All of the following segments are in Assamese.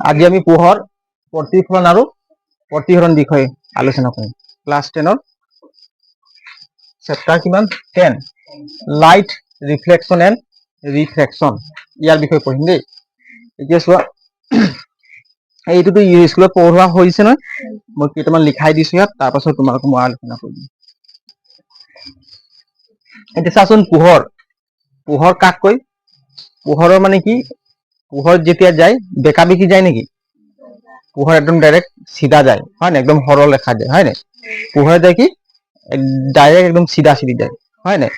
আজি আমি পোহৰ প্ৰতিফলন আৰু প্ৰতিসৰণ বিষয়ে আলোচনা কৰিম। ক্লাছ 10 চেপ্টাৰ কিমান 10 লাইট ৰিফ্লেকশ্যন এণ্ড ৰিফ্ৰেকশ্যন ইয়াৰ বিষয়ে পঢ়িম দেই। এতিয়া চোৱা এইটোতো স্কুলত পঢ়োৱা হৈছে নহয়, মই কেইটামান লিখাই দিছো ইয়াত, তাৰপাছত তোমালোকক মই আলোচনা কৰিম। এতিয়া চাচোন পোহৰ পোহৰ কাক কয়? পোহৰৰ মানে কি, পোহৰ যেতিয়া যায় বেকা বেকি যায় নেকি? পোহৰ একদম ডাইৰেক্ট চিধা যায়, হয় না? একদম সৰল ৰেখা যায়, হয় না? পোহৰ যায় কি ডাইৰেক্ট একদম চিধা চিধি যায়, হয় না?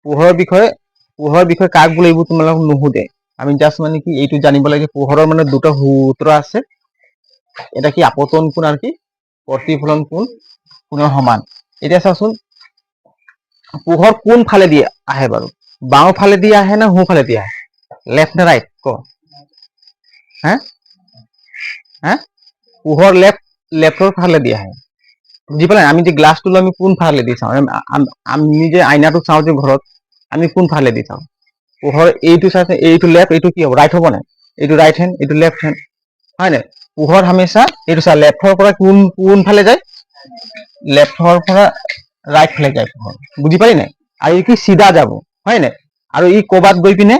পোহৰৰ বিষয়ে কাক বোলে এইবোৰ তোমালোকক নুসুধে। আমি জাষ্ট মানে কি এইটো জানিব লাগে, পোহৰৰ মানে দুটা সূত্ৰ আছে। এটা কি আপতন কোণ আৰু কি প্ৰতিফলন কোণৰ সমান। এতিয়া চাচোন পোহৰ কোন ফালে দি আহে বাৰু? বাওঁ ফালে দি আহে না সোঁ ফালে দি আহে? লেফ্ট নে ৰাইট ক? পোহৰ লেফ্টৰ ফালে দি আহে, বুজি পালে? আমি যে গ্লাছটো আমি কোন ফালে দি চাওঁ? আমি যে আইনাটো চাওঁ যে ঘৰত, আমি কোন ফালে দি চাওঁ? পোহৰ এইটো চাইছে, এইটো লেফ্ট, এইটো কি হ'ব? ৰাইট হ'ব নাই? এইটো ৰাইট হেণ্ড, এইটো লেফ্ট হেণ্ড, হয় নাই? পোহৰ হামেশা এইটো চা লেফ্টৰ পৰা কোন ফালে যায়? লেফ্টৰ পৰা ৰাইট ফালে যায় পোহৰ, বুজি পালি নাই? আৰু ই কি চিধা যাব, হয় নাই? আৰু ই ক'বাত গৈ পিনে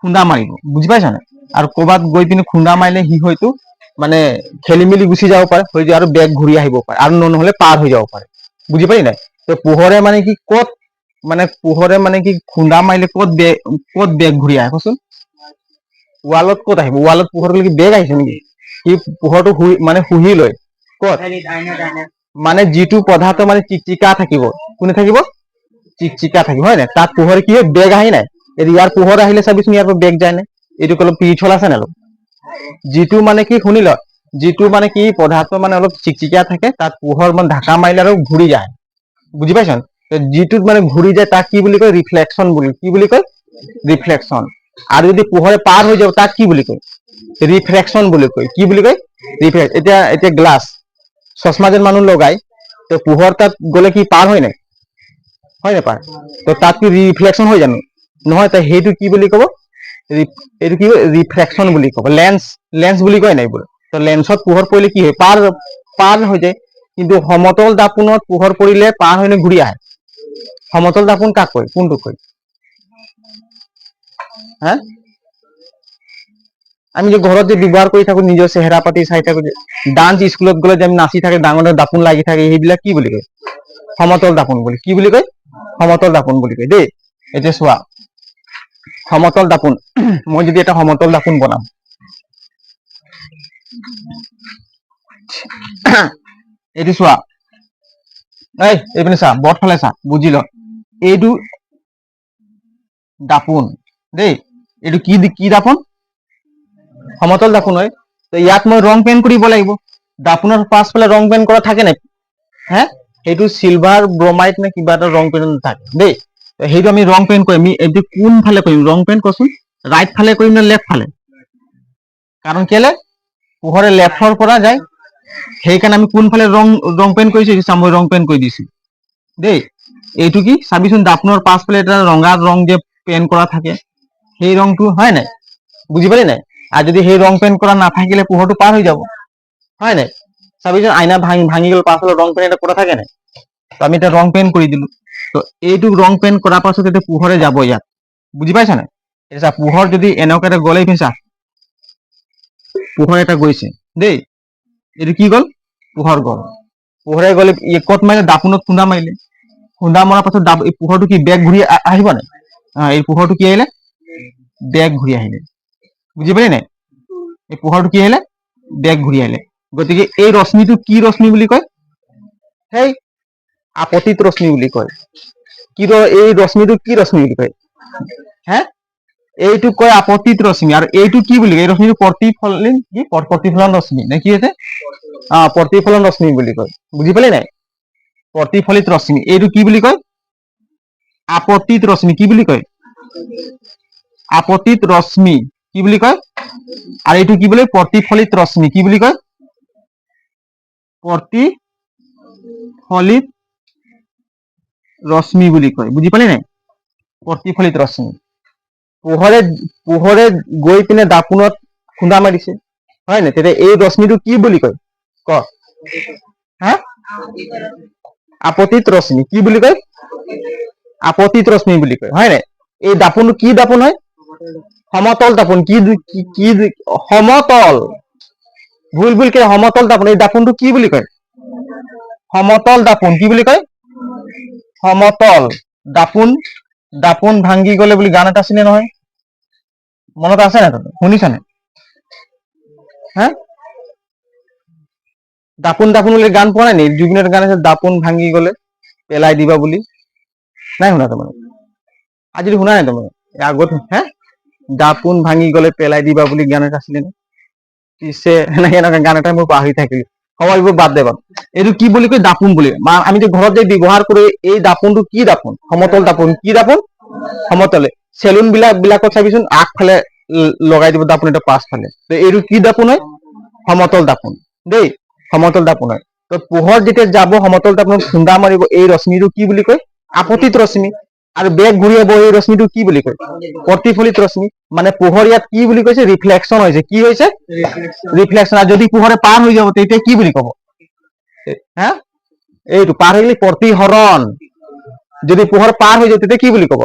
খুন্দা মাৰিব, বুজি পাইছা নাই? আৰু ক'বাত গৈ পিনে খুন্দা মাৰিলে সি হয়তো মানে খেলি মেলি গুচি যাব পাৰে, হৈ যায় আৰু বেগ ঘূৰি আহিব পাৰে, আৰু নহ'লে পাৰ হৈ যাব পাৰে, বুজি পালি নাই? তো পোহৰে মানে কি পোহৰে মানে কি খুন্দা মাৰিলে ক'ত বেগ ঘূৰি আহে কচোন? ৱালত ক'ত আহিব? ৱালত পোহৰ কি বেগ আহিছে নেকি? সি পোহৰটো শুহি লয় ক'ত? মানে যিটো পদাৰ্থ মানে চিকচিকা থাকিব, কোনে থাকিব? চিকচিকা থাকিব, হয় নাই? তাত পোহৰে কি হয় বেগ আহি নাই? ইয়াৰ পোহৰ আহিলে চাবিচোন ইয়াৰ পৰা বেগ যায় নাই? এইটো অলপ পিছল আছে নাই? যিটো মানে কি শুনি ল, যিটো মানে কি পদাৰ্থ মানে অলপ চিকচিকীয়া থাকে, তাত পোহৰ মানে ঢাকা মাৰিলে আৰু ঘূৰি যায়, বুজি পাইছ? যিটোত মানে ঘূৰি যায় তাক কি বুলি কয়? ৰিফ্লেকশ্যন বুলি। কি বুলি কয়? ৰিফ্লেকশ্যন। আৰু যদি পোহৰে পাৰ হৈ যাব তাক কি বুলি কয়? ৰিফ্ৰেকশ্যন বুলি কয়। কি বুলি কয়? এতিয়া গ্লাছ চশমা যেন মানুহ লগাই, তো পোহৰ তাত গ'লে কি পাৰ হয় নাই? হয় নাপায়? তো তাত কি ৰিফ্লেকশ্যন হয় জানো? নহয়। তো সেইটো কি বুলি ক'ব? এইটো কি ৰিফ্ৰেকশ্যন বুলি ক'ব। লেন্স বুলি কয় নাই এইবোৰ? তো লেন্সত পোহৰ পৰিলে কি হয়? পাৰ হৈ যায়। কিন্তু সমতল দাপোনত পোহৰ পৰিলে পাৰ হৈ ঘূৰি আহে। সমতল দাপোন কাক কয়? কোনটো কয়? আমি যে ঘৰত যে ব্যৱহাৰ কৰি থাকো, নিজৰ চেহেৰা পাতি চাই থাকো, ডান্স স্কুলত গ'লে যে আমি নাচি থাকে, ডাঙৰ দাপোন লাগি থাকে, সেইবিলাক কি বুলি কয়? সমতল দাপোন বুলি। কি বুলি কয়? সমতল দাপোন বুলি কয় দেই। এতিয়া চোৱা সমতল দাপোন, মই যদি এটা সমতল দাপোন বনাম, এইটো চোৱা, এইপিনে চা, বট ফালে চা, বুজি ল। এইটো দাপোন দেই, এইটো কি দাপোন? সমতল দাপোন হয়। তো ইয়াত মই ৰং পেইণ্ট কৰিব লাগিব। দাপোনৰ পাছফালে ৰং পেইণ্ট কৰা থাকে নাই? সেইটো চিলভাৰ ব্ৰমাইড নে কিবা এটা ৰং পেইণ্ট থাকে দেই। সেইটো আমি ৰং পেইণ্ট কৰিম। এইটো কোন ফালে কৰিম ৰং পেইণ্ট? কচোন, ৰাইট ফালে কৰিম নে লেফ্ট ফালে? কাৰণ কেলে পোহৰে লেফ্টৰ পৰা যায়, সেইকাৰণে আমি কোনফালে ৰং পেইণ্ট কৰিছো? মই ৰং পেইণ্ট কৰি দিছো দেই। এইটো কি চাবিচোন, দাপোনৰ পাছফালে এটা ৰঙা ৰং যে পেইণ্ট কৰা থাকে, সেই ৰংটো হয় নাই? বুজি পালি নাই? আৰু যদি সেই ৰং পেইণ্ট কৰা নাথাকিলে পোহৰটো পাৰ হৈ যাব, হয় নাই? চাবিচোন আইনা ভাঙি গ'ল, পাছফালে ৰং পেইণ্ট এটা কৰা থাকে নাই? তো আমি এতিয়া ৰং পেইণ্ট কৰি দিলো। তো এইটো ৰং পেইণ্ট কৰাৰ পাছত এতিয়া পোহৰে যাব ইয়াত, বুজি পাইছা নাই? এতিয়া পোহৰ যদি এনেকুৱা এটা গ'লে, চা পোহৰ এটা গৈছে দেই, এইটো কি গ'ল? পোহৰ গ'ল। পোহৰে গ'লে ক'ত মাৰিলে? দাপোনত খুন্দা মাৰিলে। খুন্দা মৰাৰ পাছত পোহৰটো কি বেগ ঘূৰি আহিব নাই? এই পোহৰটো কি আহিলে? বেগ ঘূৰি আহিলে, বুজি পালি নাই? এই পোহৰটো কি আহিলে? বেগ ঘূৰি আহিলে। গতিকে এই ৰশ্মিটো কি ৰশ্মি বুলি কয়? সেই আপতিত ৰশ্মি বুলি কয়। এই ৰশ্মিটো কি ৰশ্মি বুলি কয়? এইটো কয় আপতিত ৰশ্মি। আৰু এইটো কি বুলি কয়? এই ৰশ্মিটো প্ৰতিফলন ৰশ্মি নে কি আছে? প্ৰতিফলন ৰশ্মি বুলি কয়, বুজি পালি নাই? প্ৰতিফলিত ৰশ্মি। এইটো কি বুলি কয়? আপতিত ৰশ্মি। কি বুলি কয়? আপতিত ৰশ্মি। কি বুলি কয়? আৰু এইটো কি বুলি কয়? প্ৰতিফলিত ৰশ্মি। কি বুলি কয়? প্ৰতিফলিত ৰশ্মি বুলি কয়, বুজি পালি নাই? প্ৰতিফলিত ৰশ্মি। পোহৰে পোহৰে গৈ পিনে দাপোনত খুন্দা মাৰিছে, হয় নাই? তেতিয়া এই ৰশ্মিটো কি বুলি কয়? ক হা আপতিত ৰশ্মি কি বুলি কয়? আপতিত ৰশ্মি বুলি কয়, হয় নাই? এই দাপোনটো কি দাপোন হয়? সমতল দাপোন। কি সমতল, ভুলকে সমতল দাপোন। এই দাপোনটো কি বুলি কয়? সমতল দাপোন। কি বুলি কয়? সমতল দাপোন। দাপোন ভাঙি গলে বুলি গান এটা আছিলে নহয়, মনত আছে নাই? তুমি শুনিছানে? হা দাপোন দাপোন বুলি গান পোৱা নাই নেকি? জুবিনৰ গান আছে, দাপোন ভাঙি গলে পেলাই দিবা বুলি। নাই শুনা তুমি? আজি শুনা নাই তুমি? আগত হে দাপোন ভাঙি গলে পেলাই দিবা বুলি গান এটা আছিলে নে? পিছে এনেকে এনেকে গান এটা মই পাহৰি থাকিলো। হ'ব, এইবোৰ বাদ দে বাৰু। এইটো কি বুলি কয়? দাপোন বুলি। আমি যে ঘৰত যে ব্যৱহাৰ কৰো এই দাপোনটো কি দাপোন? সমতল দাপোন। কি দাপোন? সমতলে। চেলুন বিলাকত চাবিচোন আগফালে লগাই দিব দাপোন, এটা পাছফালে। এইটো কি দাপোন হয়? সমতল দাপোন দেই, সমতল দাপোন হয়। তো পোহৰ যেতিয়া যাব সমতল দাপোনত খুন্দা মাৰিব, এই ৰশ্মিটো কি বুলি কয়? আপতিত ৰশ্মি। আৰু বেগ ঘূৰি আহিব, এই ৰশ্মিটো কি বুলি কয়? প্ৰতিফলিত ৰশ্মি। মানে পোহৰ ইয়াত কি বুলি কৈছে? ৰিফ্লেকশ্যন হৈছে। কি হৈছে? ৰিফ্লেকশ্যন। আৰু যদি পোহৰে পাৰ হৈ যাব তেতিয়া কি বুলি কব? হা এইটো পাৰ হৈ গলে প্ৰতিহৰণ। যদি পোহৰ পাৰ হৈ যায় তেতিয়া কি বুলি কব?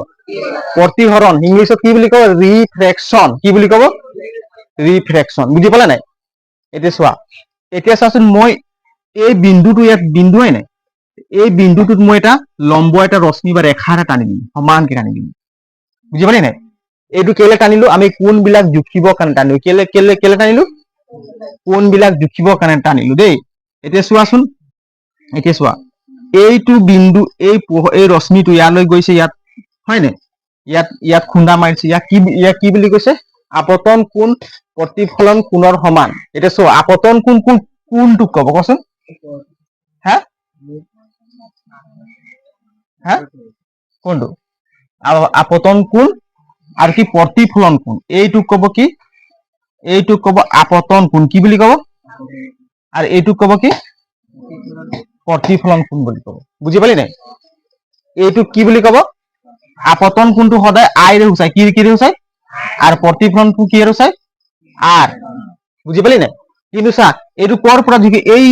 প্ৰতিহৰণ। ইংলিছত কি বুলি কব? ৰিফ্ৰেকশ্যন। কি বুলি কব? ৰিফ্ৰেকশ্যন। বুজি পালা নাই? এতিয়া চোৱা, এতিয়া চাচোন, মই এই বিন্দুটো ইয়াত বিন্দু হয় নাই, এই বিন্দুটোত মই এটা লম্ব এটা ৰশ্মি বা ৰেখা এটা টানি দিম, সমানকে টানি দিম। বুজি পালি নাই? এইটো কেলে টানিলো? আমি কোণবিলাক জুখিবৰ কাৰণে টানিলো। কেলে কেলে কেলে টানিলো? কোণবিলাক জুখিবৰ কাৰণে টানিলো দেই। এতিয়া চোৱাচোন, এতিয়া চোৱা, এইটো বিন্দু, এই ৰশ্মিটো ইয়ালৈ গৈছে, ইয়াত হয় নাই? ইয়াত খুন্দা মাৰিছে। ইয়াক কি বুলি কৈছে? আপতন কোণ প্ৰতিফলন কোণৰ সমান। এতিয়া চোৱা, আপতন কোনটোক কব কচোন? হা হা কোনটো? আপতন কোণ আৰু কি প্ৰতিফলন কোণ। এইটোক কব কি? এইটোক কব আপতন কোণ। কি বুলি কব? আৰু এইটোক কব কি? প্ৰতিফলন কোণ বুলি কব। বুজি পালি নাই? এইটোক কি বুলি কব? আপতন কোণটো সদায় আইৰে সূচায়। কিৰে সূচায়? আৰু প্ৰতিফলনটো কিৰে সূচায়? আৰ। বুজি পালি নাই? কিন্তু চা, এইটো কৰ পৰা জুখি, এই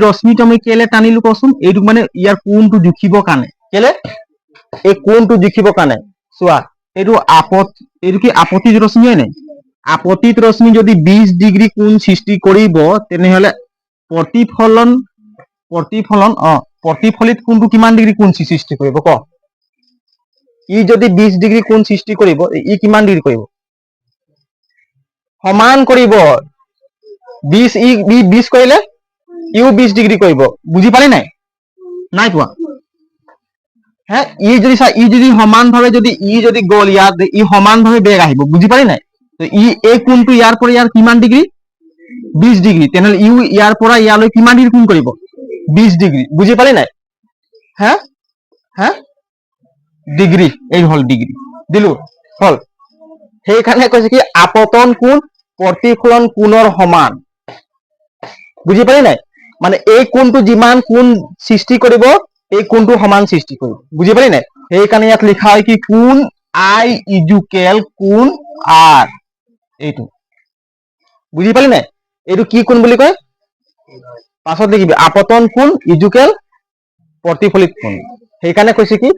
ৰশ্মিটো আমি কেলে টানিলো কচোন? এইটোক মানে ইয়াৰ কোণটো জুখিবৰ কাৰণে। কেলে? এই কোণটো জুখিবৰ কাৰণে। চোৱা, এইটো কি আপতিত ৰশ্মি হয় নাই? আপতিত ৰশ্মি যদি 20 ডিগ্ৰী কোণ সৃষ্টি কৰিব, তেনেহলে প্ৰতিফলিত কোণটো কিমান ডিগ্ৰী কোণ সৃষ্টি কৰিব ক? ই যদি 20 ডিগ্ৰী কোণ সৃষ্টি কৰিব, ই কিমান ডিগ্ৰী কৰিব? সমান কৰিব। 20 কৰিলে ইও 20 ডিগ্ৰী কৰিব। বুজি পালি নাই? নাই পোৱা? হে ই যদি সমান ভাৱে যদি গ'ল, ইয়াত ই সমান ভাৱে বেগ আহিব। বুজি পালি নাই? এই কোণটো ইয়াৰ পৰা ইয়াৰ কিমান ডিগ্ৰী? 20 ডিগ্ৰী। তেনেহলে ইও ইয়াৰ পৰা ইয়ালৈ কিমান ডিগ্ৰী কোণ কৰিব? 20 ডিগ্ৰী। বুজি পালি নাই? হা হা ডিগ্ৰী। এই হল ডিগ্ৰী দিলো, হল। সেইকাৰণে কৈছে কি আপতন কোণ প্ৰতিফলন কোণৰ সমান। বুজি পালি নাই? মানে এই কোণটো যিমান কোণ সৃষ্টি কৰিব, এই কোণটো সমান সৃষ্টি কৰিব। বুজি পালি নাই? সেইকাৰণে ইয়াত লিখা হয় কি? কোণ আই ইজুকেল কোণ আৰ। এইটো বুজি পালি নাই? এইটো কি কোণ বুলি কয়? পাছত লিখিবি, আপতন কোণ ইজুকেল প্ৰতিফলিত কোণ। সেইকাৰণে কৈছে কি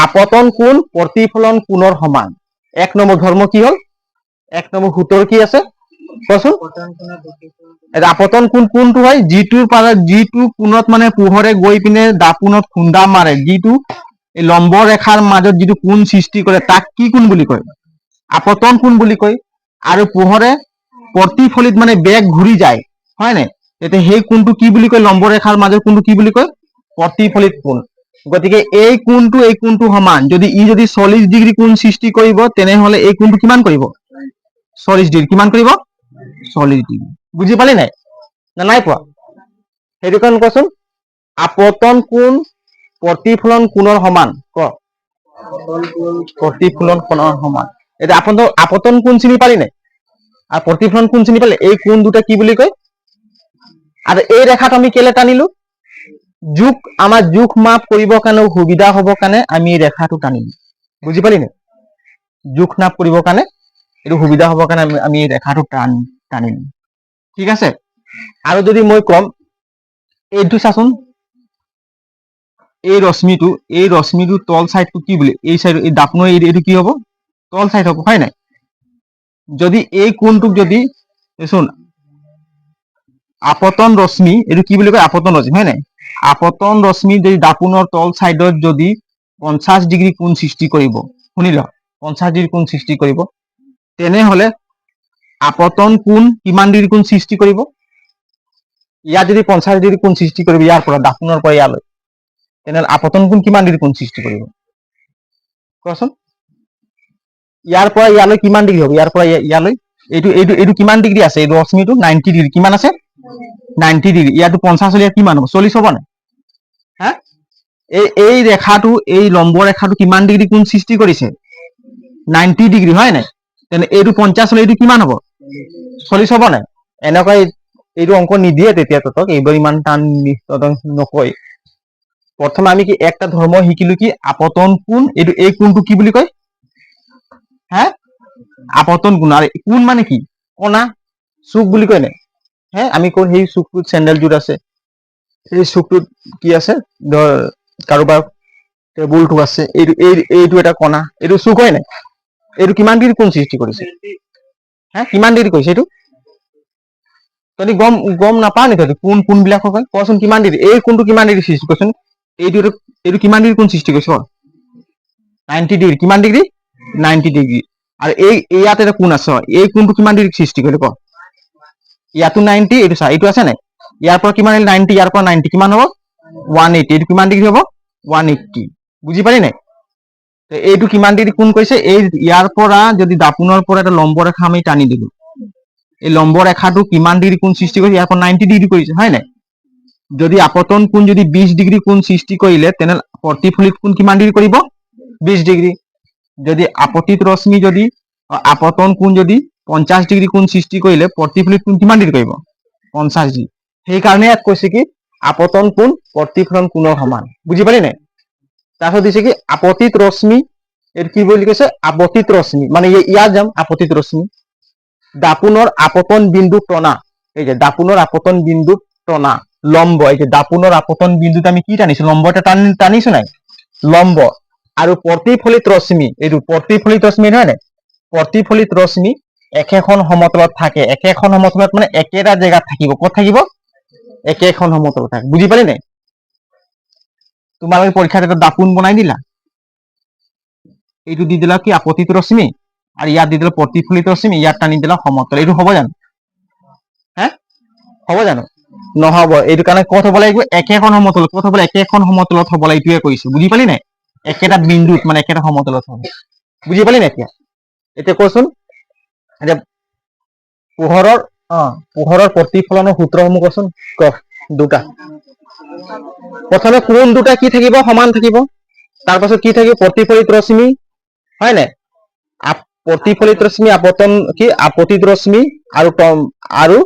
আপতন কোণ প্ৰতিফলন কোণৰ সমান। 1 নম্বৰ ধৰ্ম কি হল? 1 নম্বৰ সূত্ৰ কি আছে কচোন? আপতন কোণ কোনটো হয়? যিটো কোণত মানে পোহৰে গৈ পিনে দাপোনত খুন্দা মাৰে, যিটো এই লম্ব ৰেখাৰ মাজত যিটো কোণ সৃষ্টি কৰে, তাক কি কোণ বুলি কয়? আপতন কোণ বুলি কয়। আৰু পোহৰে প্ৰতিফলিত মানে বেগ ঘূৰি যায়, হয় নাই? তেতিয়া সেই কোণটো কি বুলি কয়? লম্ব ৰেখাৰ মাজৰ কোণটো কি বুলি কয়? প্ৰতিফলিত কোণ। গতিকে এই কোণটো সমান। যদি 40 ডিগ্ৰী কোণ সৃষ্টি কৰিব, তেনেহলে এই কোণটো কিমান কৰিব? 40 ডিগ্ৰী। কিমান কৰিব? 40 ডিগ্ৰী। বুজি পালি নাই? নাই পোৱা? সেইটো কাৰণে কচোন, আপতন কোণ প্ৰতিফলন কোণৰ সমান। ক প্ৰতিফলন কোণৰ সমান। এতিয়া আপতন কোণ চিনি পালি নাই? আৰু প্ৰতিফলন কোণ চিনি পালি? এই কোণ দুটা কি বুলি কয়? আৰু এই ৰেখাত আমি কেলে টানিলো? আমাৰ জোখ মাপ কৰিবৰ কাৰণে সুবিধা হবৰ কাৰণে আমি এই ৰেখাটো টানিলো। বুজি পালি নাই? জোখ নাপ কৰিবৰ কাৰণে এইটো সুবিধা হ'বৰ কাৰণে আমি এই ৰেখাটো টানিম ঠিক আছে। আৰু যদি মই কম এইটো চাচোন এই ৰশ্মিটো তল চাইডটো কি বুলি এই চাইড এই দাপনৰ এইটো কি হ'ব তল চাইড হ'ব হয় নাই। যদি এই কোণটোক যদি চোন আপতন ৰশ্মি এইটো কি বুলি কয় আপতন ৰশ্মি হয় নাই। আপতন ৰশ্মি যদি দাপোনৰ তল চাইডত যদি 50 ডিগ্ৰী কোণ সৃষ্টি কৰিব শুনিল 50 ডিগ্ৰী কোণ সৃষ্টি কৰিব তেনেহলে আপতন কোণ কিমান ডিগ্ৰী কোণ সৃষ্টি কৰিব। ইয়াত যদি 50 ডিগ্ৰী কোণ সৃষ্টি কৰিব ইয়াৰ পৰা দাপোনৰ পৰা ইয়ালৈ তেনেহলে আপতন কোণ কিমান ডিগ্ৰী কোণ সৃষ্টি কৰিব কোৱাচোন। ইয়াৰ পৰা ইয়ালৈ কিমান ডিগ্ৰী হ'ব ইয়াৰ পৰা ইয়ালৈ এইটো কিমান ডিগ্ৰী আছে এই ৰশ্মিটো 90 ডিগ্ৰী কিমান আছে 90 ডিগ্ৰী ইয়াতো 50 হলে কিমান হ'ব 40 হ'ব না হা। এই ৰেখাটো এই লম্ব ৰেখাটো কিমান ডিগ্ৰী কোণ সৃষ্টি কৰিছে 90 ডিগ্ৰী হয় নাই। তেনে এইটো 50 হলে এইটো কিমান হ'ব 40 হ'ব নাই। এনেকুৱা এইটো অংক নিদিয়ে তেতিয়া ততক এইবোৰ ইমান টান নকয়। প্ৰথমে আমি কি একটা ধৰ্ম শিকিলো কি আপতন কোণ এইটো এই কোণটো কি বুলি কয় হা আপতন কোণ। আৰু কোণ মানে কি কণা চুক বুলি কয় নাই হে আমি কওঁ সেই চুকটোত চেণ্ডেলযোৰ আছে এই চুকটোত কি আছে ধৰ কাৰোবাৰ টেবুলটো আছে এইটো এটা কণা এইটো চুক হয় নাই। এইটো কিমান ডিগ্ৰী কোণ সৃষ্টি কৰিছে হা কিমান ডিগ্ৰী কৰিছে এইটো তহঁতি গম নাপাও নি তহঁতি কোন বিলাক হয় কচোন কিমান ডিগ্ৰী এই কোণটো কিমান ডিগ্ৰী সৃষ্টি কৰিছোন এইটো কিমান ডিগ্ৰী কোণ সৃষ্টি কৰিছ 90 ডিগ্ৰী কিমান ডিগ্ৰী 90 ডিগ্ৰী। আৰু ইয়াত এটা কোণ আছে এই কোণটো কিমান ডিগ্ৰী সৃষ্টি কৰিলে ক ইয়াতো 90 এইটো চা এইটো আছে নাই ইয়াৰ পৰা কিমান 90 ইয়াৰ পৰা 90 কিমান হ'ব 180 এইটো কিমান ডিগ্ৰী হ'ব 180 বুজি পালি নাই। এইটো কিমান ডিগ্ৰী কোণ কৰিছে এই ইয়াৰ পৰা যদি দাপোনৰ পৰা এটা লম্ব ৰেখা আমি টানি দিলো এই লম্ব ৰেখাটো কিমান ডিগ্ৰী কোণ সৃষ্টি কৰিছে ইয়াৰ পৰা 90 ডিগ্ৰী কৰিছে হয় নাই। যদি আপতন কোণ যদি 20 ডিগ্ৰী কোণ সৃষ্টি কৰিলে তেনেহলে প্ৰতিফলিত কোণ কিমান ডিগ্ৰী কৰিব 20 ডিগ্ৰী। যদি আপতিত ৰশ্মি যদি আপতন কোণ যদি 50 ডিগ্ৰী কোণ সৃষ্টি কৰিলে প্ৰতিফলিত কোণ কিমান ডিগ্ৰী কৰিব 50 ডিগ্ৰী। সেইকাৰণে ইয়াত কৈছে কি আপতন কোণ প্ৰতিফলন কোণৰ সমান বুজি পালি নাই। তাৰপিছত দিছে কি আপতিত ৰশ্মি এইটো কি বুলি কৈছে আপতিত ৰশ্মি মানে ইয়াত যাম আপতিত ৰশ্মি দাপোনৰ আপতন বিন্দু টনা এই যে দাপোনৰ আপতন বিন্দু টনা লম্ব এই যে দাপোনৰ আপতন বিন্দুত আমি কি টানিছো লম্ব এটা টানিছো নাই লম্ব। আৰু প্ৰতিফলিত ৰশ্মি এইটো প্ৰতিফলিত ৰশ্মি নহয় নাই প্ৰতিফলিত ৰশ্মি একেখন সমতলত থাকে একেখন সমতলত মানে একেটা জেগাত থাকিব ক'ত থাকিব একেখন সমতলত থাকে বুজি পালি নাই। তোমালোকে পৰীক্ষাত এটা দাপোন বনাই দিলা এইটো দি দিলা কি আপতিত ৰশ্মি আৰু ইয়াত দি দিলা প্ৰতিফলিত ৰশ্মি ইয়াত টানি দিলা সমতল এইটো হ'ব জানো হে হ'ব জানো নহ'ব। এইটো কাৰণে ক'ত হ'ব লাগিব একেখন সমতলত ক'ত হ'ব একেখন সমতলত হ'ব লাগে এইটোৱে কৈছো বুজি পালি নাই একেটা বিন্দুত মানে একেটা সমতলত হ'ব বুজি পালি নাই। এতিয়া কচোন এতিয়া পোহৰৰ প্ৰতিফলনৰ সূত্ৰসমূহ কচোন ক দুটা প্ৰথমে কোণ দুটা কি থাকিব সমান থাকিব তাৰপাছত কি থাকিব প্ৰতিফলিত ৰশ্মি হয় নাই প্ৰতিফলিত ৰশ্মি আপতন কি আপতিত ৰশ্মি আৰু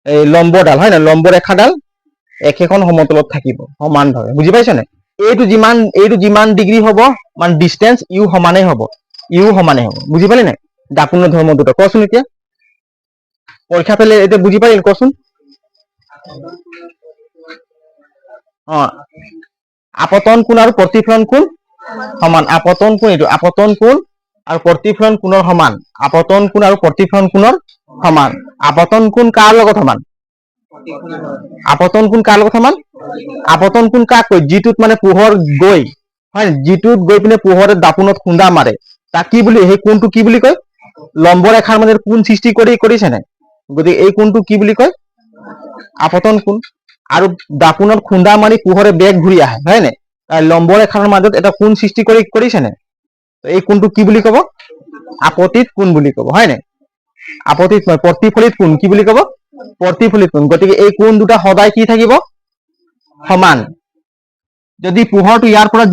এই লম্বডাল হয় নাই লম্ব ৰেখাডাল একেখন সমতলত থাকিব সমানভাৱে বুজি পাইছ নাই। এইটো যিমান ডিগ্ৰী হ'ব মানে ডিষ্টেন্স ইউ সমানেই হ'ব বুজি পালি নাই। দাপোনৰ ধৰ্ম দুটা কচোন এতিয়া পৰীক্ষা পেলে এতিয়া বুজি পাৰিল কচোন আপতন কোণ আৰু প্ৰতিফলন কোণ সমান আপতন কোণ এইটো আপতন কোণ আৰু প্ৰতিফলন কোণৰ সমান আপতন কোণ আৰু প্ৰতিফলন কোণৰ সমান। আপতন কোণ কাৰ লগত সমান আপতন কোণ কাৰ লগত সমান আপতন কোণ কাক কয় যিটোত মানে পোহৰ গৈ হয় যিটোত গৈ পিনে পোহৰে দাপোনত খুন্দা মাৰে তাক কি বুলি সেই কোণটো কি বুলি কয় লম্ব ৰেখাৰ মাজত কোণ সৃষ্টি কৰিছে নাই গতিকে এই কোণটো কি বুলি কয় আপতন কোণ। আৰু দাপোনত খুন্দা মাৰি পোহৰে বেগ ঘূৰি আহে হয় নাই লম্ব ৰেখাৰ মাজত এটা কোণ সৃষ্টি কৰিছে নাই এই কোণটো কি বুলি কব আপতিত কোণ বুলি কব হয় নাই আপতিত নহয় প্ৰতিফলিত কোণ কি বুলি কব প্ৰতিফলিত কোণ। গতিকে এই কোণ দুটা সদায় কি থাকিব সমান। যদি পোহৰটো ইয়াৰ পৰা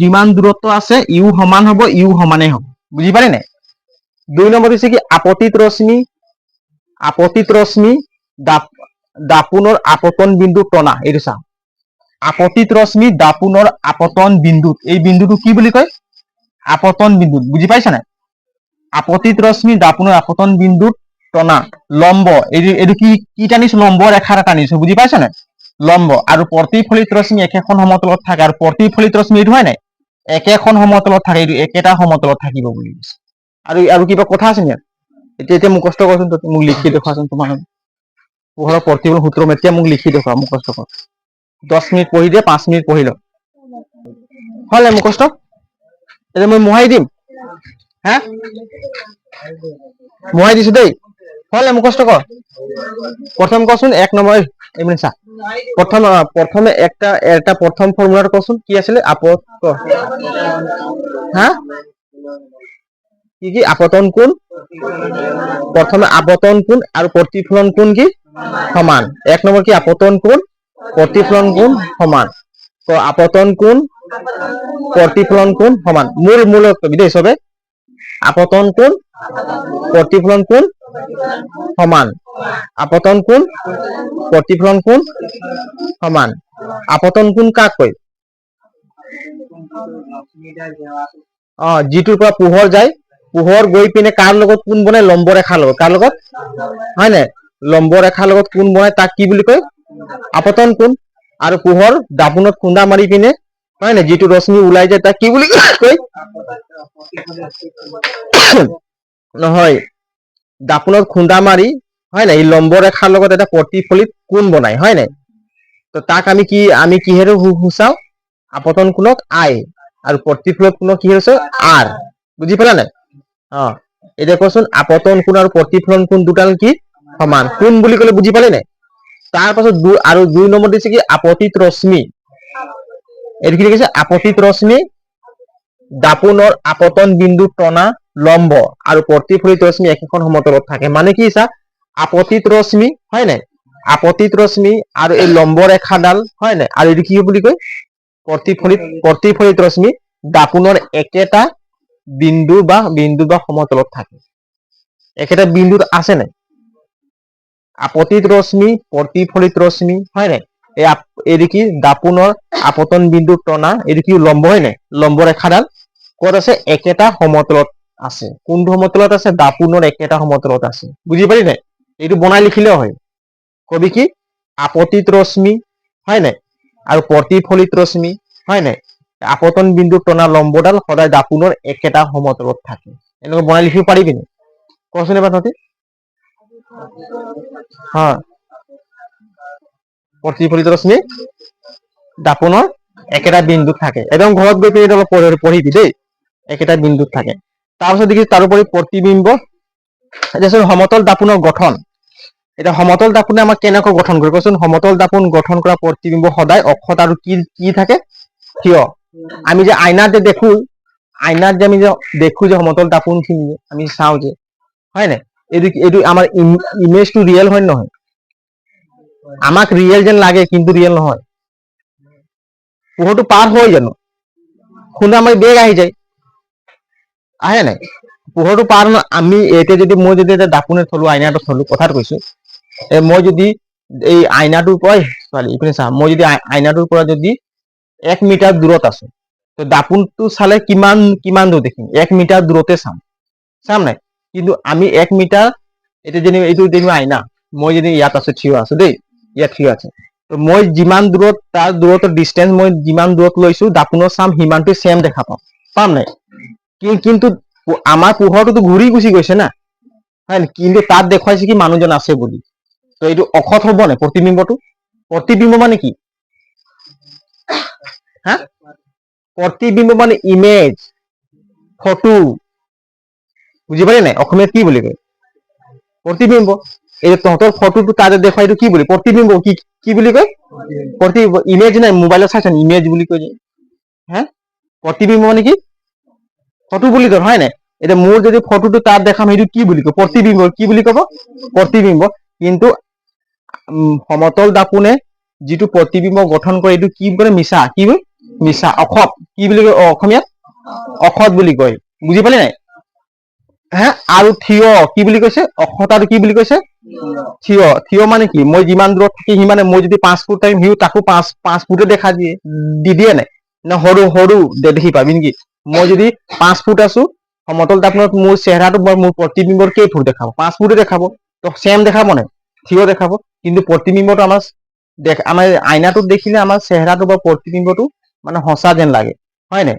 যিমান দূৰত্ব আছে ইউ সমান হ'ব ইউ সমানেই হ'ব বুজি পালি নাই। 2 নম্বৰ হৈছে কি আপতিত ৰশ্মি দাপোনৰ আপতন বিন্দু টনা এইটো চা আপতিত ৰশ্মি দাপোনৰ আপতন বিন্দুত এই বিন্দুটো কি বুলি কয় আপতন বিন্দুত বুজি পাইছা নাই। আপতিত ৰশ্মি দাপোনৰ আপতন বিন্দুত টনা লম্ব এইটো কি টানিছো লম্ব ৰেখা এটা টানিছো বুজি পাইছ নাই লম্ব আৰু প্ৰতিফলিত ৰশ্মি একেখন সমতলত থাকে আৰু প্ৰতিফলিত ৰশ্মি এইটো হয় নাই একেখন সমতলত থাকে এইটো একেটা সমতলত থাকিব বুলি কৈছে আৰু কিবা কথা আছে নে এতিয়া মুখস্থ কৰচোন মোক লিখি দেখুৱাচোন তোমাৰ পোহৰৰ প্ৰতিফলন সূত্ৰ এতিয়া মোক লিখি দেখুৱা মুখস্থ কৰ 10 মিনিট পঢ়ি দিয়ে 5 মিনিট পঢ়ি লওক হলে মুখস্থ এতিয়া মই মোহাই দিম হা মোহাই দিছো দেই হলে মুখস্থ কৰ প্ৰথম কচোন 1 নম্বৰ এমিন চা প্ৰথমে এটা প্ৰথম ফৰ্মুলাটো কচোন কি আছিলে হা কি আপতন কোণ প্ৰথমে আপতন কোণ আৰু প্ৰতিফলন কোণ কি সমান 1 নম্বৰ কি আপতন কোণ প্ৰতিফলন কোণ সমান তো আপতন কোণ প্ৰতিফলন কোণ সমান মূল কবি দেই সবে আপতন কোণ প্ৰতিফলন কোণ সমান আপতন কোণ প্ৰতিফলন কোণ সমান আপতন কোণ কাক কয় যিটোৰ পৰা পোহৰ যায় পোহৰ গৈ পিনে কাৰ লগত কোণ বনায় লম্ব ৰেখাৰ লগত কাৰ লগত হয় নাই লম্ব ৰেখাৰ লগত কোণ বনায় তাক কি বুলি কয় আপতন কোণ আৰু পোহৰ দাপোনত খুন্দা মাৰি পিনে হয় নাই যিটো ৰশ্মি ওলাই যায় তাক কি বুলি কয় নহয় দাপোনত খুন্দা মাৰি হয় নাই এই লম্ব ৰেখাৰ লগত এটা প্ৰতিফলিত কোণ বনায় হয় নাই তো তাক আমি কিহেৰে সূচাও আপতন কোণক আই আৰু প্ৰতিফলিত কোণক কি হৈছে আৰ বুজি পালা নাই এতিয়া কোৱাচোন আপতন কোণ আৰু প্ৰতিফলন কোণ দুটাল কি সমান কোণ বুলি ক'লে বুজি পালে নাই তাৰ পাছত আৰু 2 নম্বৰ দিছে কি আপতিত ৰশ্মি এইটো কি লিখিছে আপতিত ৰশ্মি দাপোনৰ আপতন বিন্দু টনা লম্ব আৰু প্ৰতিফলিত ৰশ্মি একেখন সমতলত থাকে মানে কি চা আপতিত ৰশ্মি হয় নাই আপতিত ৰশ্মি আৰু এই লম্ব ৰেখাডাল হয় নাই আৰু এইটো কি বুলি কয় প্ৰতিফলিত ৰশ্মি দাপোনৰ একেটা বিন্দু বা সমতলত থাকে একেটা বিন্দুত আছে নাই আপতিত ৰশ্মি প্ৰতিফলিত ৰশ্মি হয় নাই এইটো কি দাপোনৰ আপতন বিন্দু টনা এইটো কি লম্ব হয় নাই লম্ব ৰেখাডাল ক'ত আছে একেটা সমতলত আছে কোনটো সমতলত আছে দাপোনৰ একেটা সমতলত আছে বুজি পালি নাই এইটো বনাই লিখিলেও হয় কবি কি আপতিত ৰশ্মি হয় নাই আৰু প্ৰতিফলিত ৰশ্মি হয় নাই আপতন বিন্দু টনা লম্বডাল সদায় দাপোনৰ একেটা সমতলত থাকে এনেকৈ বনাই লিখিব পাৰিবি নি কচোন এবাৰ তহঁতি প্ৰতিফলিত ৰশ্মি দাপোনৰ একেটা বিন্দুত থাকে একদম ঘৰত গৈ পিনে অলপ পঢ়িবি দেই একেটা বিন্দুত থাকে তাৰপিছত দেখি তাৰোপৰি প্ৰতিবিম্ব এতিয়া সমতল দাপোনৰ গঠন এতিয়া সমতল দাপোনে আমাক কেনেকৈ গঠন কৰে কচোন সমতল দাপোন গঠন কৰা প্ৰতিবিম্ব সদায় অক্ষত আৰু কি থাকে থিয় আমি যে আইনাত যে দেখো আইনাত যে আমি যে দেখো যে সমতল দাপোন খিনি আমি চাওঁ যে হয় নাই এইটো আমাৰ ইমেজটো ৰিয়েল হয় নহয় আমাক ৰিয়েল যেন লাগে কিন্তু ৰিয়েল নহয় পোহৰটো পাৰ হৈ জানো খুন্দা মাৰি বেগ আহি যায় আহে নাই পোহৰটো পাৰ আমি এতিয়া যদি মই যদি এটা দাপোনে থলো আইনাটো থলো কথাটো কৈছো মই যদি এই আইনাটোৰ পৰা ছোৱালী এইপিনে চা মই যদি আইনাটোৰ পৰা যদি 1 মিটাৰ দূৰত আছো তো দাপোনটো চালে কিমান দূৰ দেখিম 1 মিটাৰ দূৰতে চাম নাই কিন্তু আমি 1 মিটাৰ এতিয়া যেনিবা এইটো যেনিবা আইনা মই যদি ইয়াত আছো থিয় আছো দেই ইয়াত থিয় আছে তো মই যিমান দূৰত তাৰ দূৰত্বৰ ডিষ্টেন্স মই যিমান দূৰত লৈছো দাপোনৰ চাম সিমানটো সেম দেখা পাম নাই কিন্তু আমাৰ পোহৰটোতো ঘূৰি গুচি গৈছে না হয় কিন্তু তাত দেখুৱাইছে কি মানুহজন আছে বুলি তো এইটো অক্ষত হ'ব নাই প্ৰতিবিম্ব মানে কি হা প্ৰতিবিম্ব মানে ইমেজ ফটো বুজি পালি নাই অসমীয়াত কি বুলি কয় প্ৰতিবিম্ব এই তহঁতৰ ফটোটো তাতে দেখুৱাই এইটো কি বুলি প্ৰতিবিম্ব কি বুলি কয় প্ৰতিবিম্ব ইমেজ নাই মোবাইলত চাইছ ইমেজ বুলি কয় যে হা প্ৰতিবিম্ব মানে কি ফটো বুলি কয় হয় নাই এতিয়া মোৰ যদি ফটোটো তাত দেখাম সেইটো কি বুলি কয় প্ৰতিবিম্ব কি বুলি কব প্ৰতিবিম্ব কিন্তু সমতল দাপোনে যিটো প্ৰতিবিম্ব গঠন কৰে এইটো কি কৰে মিছা অসৎ কি বুলি কয় অসমীয়াত অসৎ বুলি কয় বুজি পালি নাই হা আৰু থিয় কি বুলি কৈছে অসৎ আৰু কি বুলি কৈছে থিয় মানে কি মই যিমান দূৰত থাকি সিমানে মই যদি 5 ফুট টাইম সিও তাকো 5 ফুটে দেখা দিয়ে নাই না সৰু দেখি পাবি নেকি মই যদি 5 ফুট আছো সমতল দাপোনত মোৰ চেহেৰাটো মোৰ প্ৰতিবিম্বৰ কেই ফুট দেখাব 5 ফুটে দেখাব তো সেম দেখাব নাই থিয় দেখাব কিন্তু প্ৰতিবিম্বটো আমাৰ আইনাটোত দেখিলে আমাৰ চেহেৰাটো বা প্ৰতিবিম্বটো মানে সঁচা যেন লাগে হয় নাই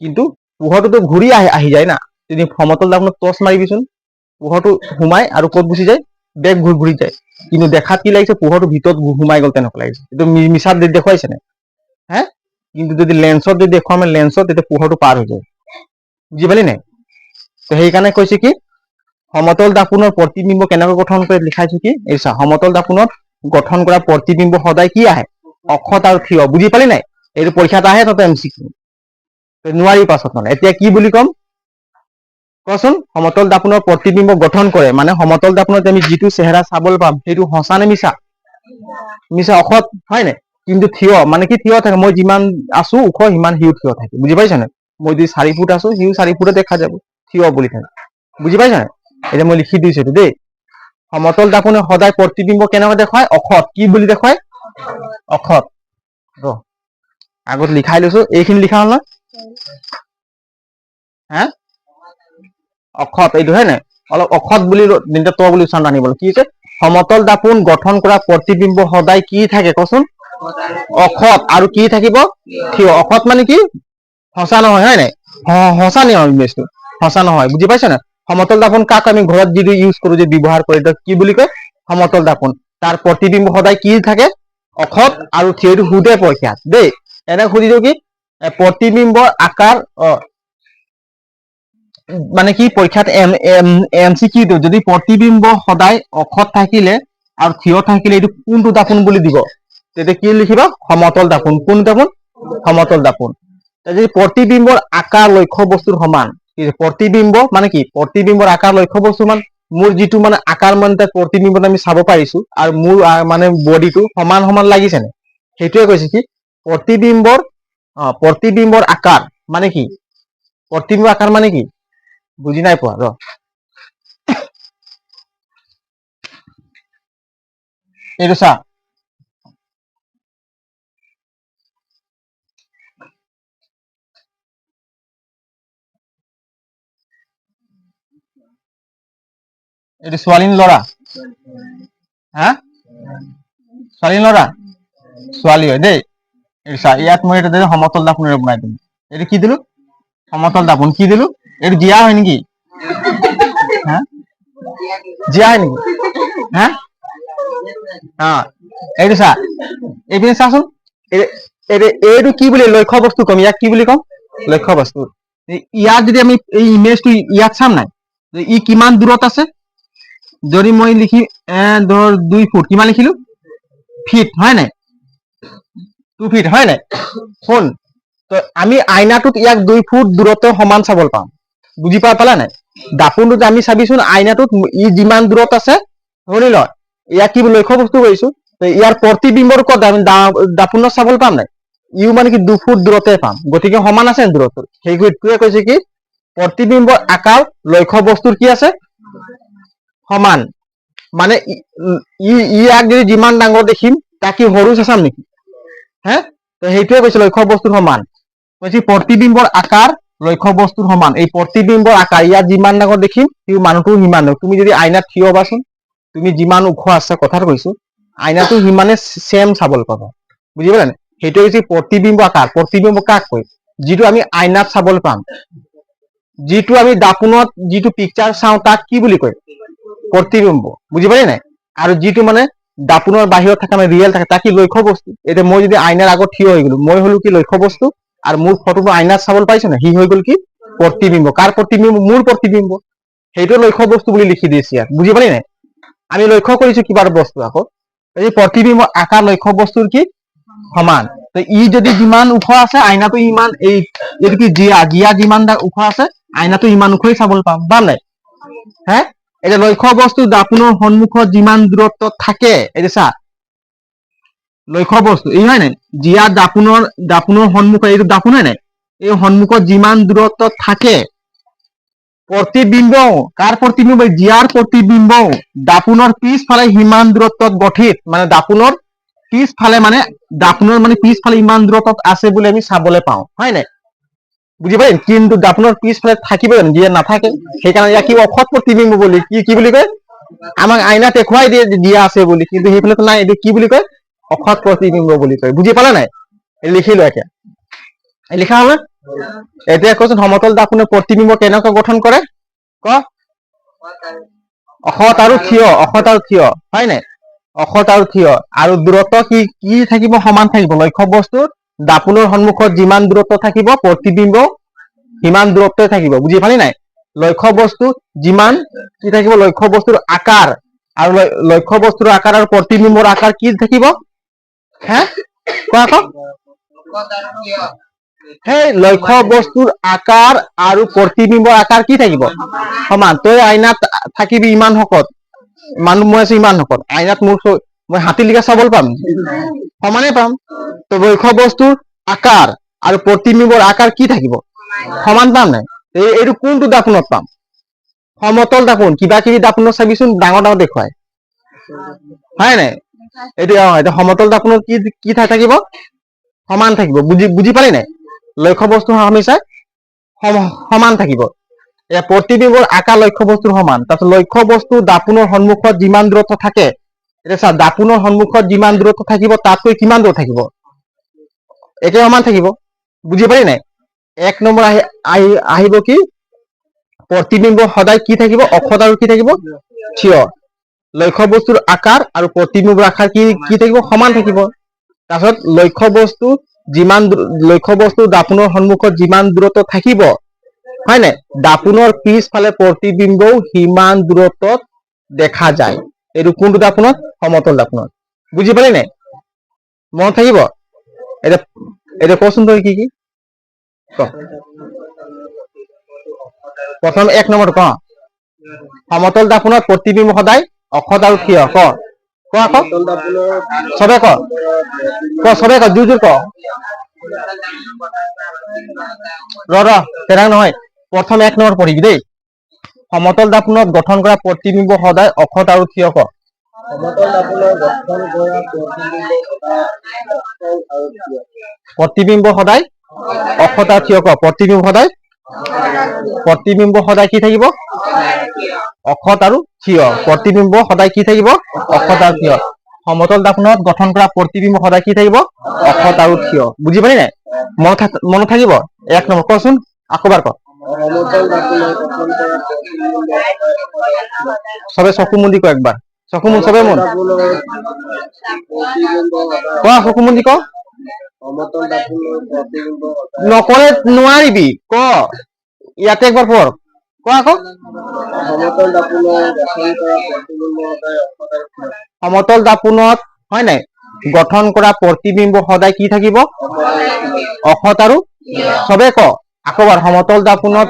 কিন্তু পোহৰটোতো ঘূৰি আহি যায় না তুমি সমতল দাপোনত টৰ্চ মাৰিবিচোন পোহৰটো সোমাই আৰু ক'ত গুচি যায় বেগ ঘূৰি যায় কিন্তু দেখাত কি লাগিছে পোহৰটো ভিতৰত সোমাই গ'ল তেনেকুৱা লাগিছে এইটো মিছাত দেখুৱাইছে নে হে কিন্তু যদি লেন্সত যদি দেখুৱাম লেন্সত তেতিয়া পোহৰটো পাৰ হৈ যায় বুজি পালি নাই তো সেইকাৰণে কৈছে কি সমতল দাপোনৰ প্ৰতিবিম্ব কেনেকৈ গঠন কৰে লিখাইছো কি এই চা সমতল দাপোনত গঠন কৰা প্ৰতিবিম্ব সদায় কি আহে অক্ষত আৰু থিয় বুজি পালি নাই এইটো পৰীক্ষাত আহে তাতে এমচিকিউ নোৱাৰি পাছত মানে এতিয়া কি বুলি ক'ম কচোন সমতল দাপোনৰ প্ৰতিবিম্ব গঠন কৰে মানে সমতল দাপোনত আমি যিটো চেহেৰা চাবলৈ পাম সেইটো সঁচা নে মিছা মিছা অসৎ হয় নাই কিন্তু থিয় মানে কি থিয় থাকে মই যিমান আছো ওখ সিমান সিও থিয় থাকে বুজি পাইছা নাই মই যদি 4 ফুট আছো সিও 4 ফুটে দেখা যাব থিয় বুলি থাকে বুজি পাইছা নাই এতিয়া মই লিখি দিছো এইটো দেই সমতল দাপোনে সদায় প্ৰতিবিম্ব কেনেকৈ দেখুৱায় অসৎ কি বুলি দেখুৱায় অসৎ আগত লিখাই লৈছো এইখিনি লিখা হ'ল না হা অসৎ এইটো হয় নাই অলপ অসৎ বুলি ত বুলি উচ্চাৰণ আনিব কি হৈছে সমতল দাপোন গঠন কৰা প্ৰতিবিম্ব সদায় কি থাকে কচোন অসৎ আৰু কি থাকিব থিয় অসৎ মানে কি সঁচা নহয় হয় নাই সঁচা নি ইমেজটো সঁচা নহয় বুজি পাইছা না সমতল দাপোন কাক আমি ঘৰত যিটো ইউজ কৰো যে ব্যৱহাৰ কৰি কি বুলি কয় সমতল দাপোন তাৰ প্ৰতিবিম্ব সদায় কি থাকে অসৎ আৰু থিয়টো সুধে পৰীক্ষাত দেই এনে সুধিছো কি প্ৰতিবিম্বৰ আকাৰ মানে কি পৰীক্ষাত এমচিকিউটো যদি প্ৰতিবিম্ব সদায় অসৎ থাকিলে আৰু থিয় থাকিলে এইটো কোনটো দাপোন বুলি দিব তেতিয়া কি লিখিবা সমতল দাপোন কোন দাপোন সমতল দাপোন যদি প্ৰতিবিম্বৰ আকাৰ লক্ষ্য বস্তুৰ সমান প্ৰতিবিম্ব মানে কি প্ৰতিবিম্বৰ আকাৰ লক্ষ্য বস্তু সমান মোৰ যিটো মানে আকাৰ মানে প্ৰতিবিম্বত আমি চাব পাৰিছো আৰু মোৰ মানে বডিটো সমান সমান লাগিছে নে সেইটোৱে কৈছে কি প্ৰতিবিম্বৰ আকাৰ মানে কি প্ৰতিবিম্বৰ আকাৰ মানে কি বুজি নাই পোৱা এইটো চা এইটো ছোৱালী ল'ৰা হা ছোৱালী ল'ৰা ছোৱালী হয় দেই এইটো চা ইয়াত মই এটা সমতল দাপোনেৰে বনাই দিম এইটো কি দিলো সমতল দাপোন কি দিলো এইটো জিয়া হয় নেকি হা জিয়া হয় নেকি হা এইটো চা এইপিনে চাচোন এইটো কি বুলি লক্ষ্য বস্তু কম ইয়াক কি বুলি কম লক্ষ্য বস্তু ইয়াত যদি আমি এই ইমেজটো ইয়াত চাম নাই ই কিমান দূৰত আছে যদি মই লিখি ধৰ 2 ফুট কিমান লিখিলো ফিট হয় নাই 2 ফিট হয় নাই শুন তো আমি আইনাটোত ইয়াক 2 ফুট দূৰত্ব সমান চাবলৈ পাম বুজি পালা নাই দাপোনটোত আমি চাবিচোন আইনাটোত ই যিমান দূৰত আছে শুনি ল ইয়াক কি লক্ষ্য বস্তু কৰিছো ইয়াৰ প্ৰতিবিম্বৰ ক'ত আমি দাপোনত চাবলৈ পাম নাই ইও মানে কি 2 ফুট দূৰতে পাম গতিকে সমান আছে দূৰত্ব সেইটোৱে কৈছে কি প্ৰতিবিম্বৰ আকাৰ লক্ষ্য বস্তুৰ কি আছে সমান মানে ইয়াক যদি যিমান ডাঙৰ দেখিম তাক কি সৰু চাম নেকি হে তো সেইটোৱে কৈছে লক্ষ্য বস্তুৰ সমান কৈছে প্ৰতিবিম্বৰ আকাৰ লক্ষ্য বস্তুৰ সমান এই প্ৰতিবিম্বৰ আকাৰ ইয়াত যিমান ডাঙৰ দেখিম সেই মানুহটো সিমান তুমি যদি আইনাত থিয় হবাচোন তুমি যিমান ওখ আছে কথাটো কৈছো আইনাটো সিমানে সেম চাবলৈ পাবা বুজি পালা নাই সেইটো হৈছে প্ৰতিবিম্ব আকাৰ প্ৰতিবিম্ব কাক কয় যিটো আমি আইনাত চাবলৈ পাম যিটো আমি দাপোনত যিটো পিকচাৰ চাওঁ তাক কি বুলি কয় প্ৰতিবিম্ব বুজি পালি নাই আৰু যিটো মানে দাপোনৰ বাহিৰত থাকে মানে ৰিয়েল থাকে তাক কি লক্ষ্য বস্তু এতিয়া মই যদি আইনাৰ আগত থিয় হৈ গলো মই হলো কি লক্ষ্য বস্তু আৰু মোৰ ফটোটো আইনাত চাবলৈ পাইছো না সি হৈ গল কি প্ৰতিবিম্ব কাৰ প্ৰতিবিম্ব মোৰ প্ৰতিবিম্ব সেইটো লক্ষ্য বস্তু বুলি লিখি দিছে ইয়াত বুজি পালি নাই আমি লক্ষ্য কৰিছো কিবা বস্তু আকৌ এই প্ৰতিবিম্ব আকাৰ লক্ষ্য বস্তুৰ কি সমান তো ই যদি যিমান ওখ আছে আইনাটো ইমান এইটো কি জিয়া যিমান ওখ আছে আইনাটো ইমান ওখই চাবলৈ পাম পাম নাই হে এতিয়া লক্ষ্য বস্তু দাপোনৰ সন্মুখত যিমান দূৰত্বত থাকে এইটো চা লক্ষ্য বস্তু এই হয় নাই জিয়া দাপোনৰ সন্মুখত এইটো দাপোন হয় নাই এই সন্মুখত যিমান দূৰত্বত থাকে প্ৰতিবিম্ব কাৰ প্ৰতিবিম্ব জিয়াৰ প্ৰতিবিম্ব দাপোনৰ পিছফালে সিমান দূৰত্বত গঠিত মানে দাপোনৰ পিছফালে মানে পিছফালে ইমান দূৰত্বত আছে বুলি আমি চাবলৈ পাওঁ হয় নাই বুজি পাইন, কিন্তু দাপোনৰ পিছফালে থাকিব জানো, দিয়ে নাথাকে। সেইকাৰণে ইয়াক কি অসৎ প্ৰতিবিম্ব বুলি কি বুলি কয়, আমাক আইনাত দেখুৱাই দিয়া আছে বুলি, কিন্তু সেইফালেতো নাই। এইটো কি বুলি কয়, অসৎ প্ৰতিবিম্ব বুলি কয়। বুজি পালে নাই? লিখিলো এতিয়া, লিখা হল। এতিয়া কচোন, সমতল দাপোনে প্ৰতিবিম্ব কেনেকৈ গঠন কৰে ক? অসৎ আৰু থিয়, অসৎ আৰু থিয়, হয় নাই? অসৎ আৰু থিয়। আৰু দূৰত্ব কি থাকিব, সমান থাকিব। লক্ষ্য বস্তুৰ দাপোনৰ সন্মুখত যিমান দূৰত্ব থাকিব, প্ৰতিবিম্ব সিমান দূৰত্বই থাকিব। বুজি পালি নাই? লক্ষ্য বস্তু যিমান কি থাকিব, লক্ষ্য বস্তুৰ আকাৰ আৰু লক্ষ্য বস্তুৰ আকাৰ আৰু প্ৰতিবিম্বৰ আকাৰ কি থাকিব? হে কোৱা ক? সেই লক্ষ্য বস্তুৰ আকাৰ আৰু প্ৰতিবিম্বৰ আকাৰ কি থাকিব? সমান। তই আইনাত থাকিবি ইমান শকত, মানুহ মই আছো ইমান শকত, আইনাত মই হাতীলিকা চাবল পাম? সমানে পাম। তো লক্ষ্য বস্তুৰ আকাৰ আৰু প্ৰতিবিম্বৰ আকাৰ কি থাকিব? সমান পাম নাই? এইটো কোনটো দাপোনত পাম? সমতল দাপোন। কিবা কিবি দাপোনত চাবিচোন ডাঙৰ ডাঙৰ দেখুৱাই, হয় নাই? এইটো সমতল দাপোনত কি থাকিব? সমান থাকিব। বুজি পালি নাই? লক্ষ্য বস্তু হামেশা সমান থাকিব। প্ৰতিবিম্বৰ আকাৰ লক্ষ্য বস্তুৰ সমান। তাৰপিছত লক্ষ্য বস্তু দাপোনৰ সন্মুখত যিমান দূৰত্ব থাকে, এতিয়া চা, দাপোনৰ সন্মুখত যিমান দূৰত্ব থাকিব তাতকৈ কিমান দূৰ থাকিব? একে সমান থাকিব। বুজি পালি নাই? এক নম্বৰ আহিব কি, প্ৰতিবিম্ব সদায় কি থাকিব? অসৎ আৰু কি থাকিব? থিয়। লক্ষ্য বস্তুৰ আকাৰ আৰু প্ৰতিবিম্বৰ আকাৰ কি থাকিব? সমান থাকিব। তাৰপিছত লক্ষ্য বস্তু দাপোনৰ সন্মুখত যিমান দূৰত্ব থাকিব, হয় নাই, দাপোনৰ পিছফালে প্ৰতিবিম্বও সিমান দূৰত্বত দেখা যায়। এইটো কোনটো দাপোনত? সমতল দাপোনত। বুজি পালি নাই? মনত থাকিব। এতিয়া কচোন তই কি ক? প্ৰথম এক নম্বৰ ক। সমতল দাপোনত প্ৰতিবিম্ব সদায় অসৎ আৰু থিয়। ক আকৌ চবে ক, চবে ক, জোৰ ক। তেৰাং নহয়, প্ৰথম এক নম্বৰ পঢ়িবি দেই। সমতল দাপোনত গঠন কৰা প্ৰতিবিম্ব সদায় অসৎ আৰু থিয়। ক। প্ৰতিবিম্ব সদায় অসৎ আৰু থিয়। ক। প্ৰতিবিম্ব সদায় কি থাকিব? অসৎ আৰু থিয়। প্ৰতিবিম্ব সদায় কি থাকিব? অসৎ আৰু থিয়। সমতল দাপোনত গঠন কৰা প্ৰতিবিম্ব সদায় কি থাকিব? অসৎ আৰু থিয়। বুজি পালি নাই? মনত থাকিব। এক নম্বৰ কচোন, আকৌ এবাৰ ক। সবে চকু মুদি ক একবাৰ। চকু মুন, সবে মুন ক, চকু মুদি ক। নকলে নোৱাৰিবি, ক। ইয়াতে একবাৰ পঢ়, ক আকৌ। সমতল দাপোনত, হয় নাই, গঠন কৰা প্ৰতিবিম্ব সদায় কি থাকিব? অসৎ আৰু সবে ক। আকৌ এবাৰ, সমতল দাপোনত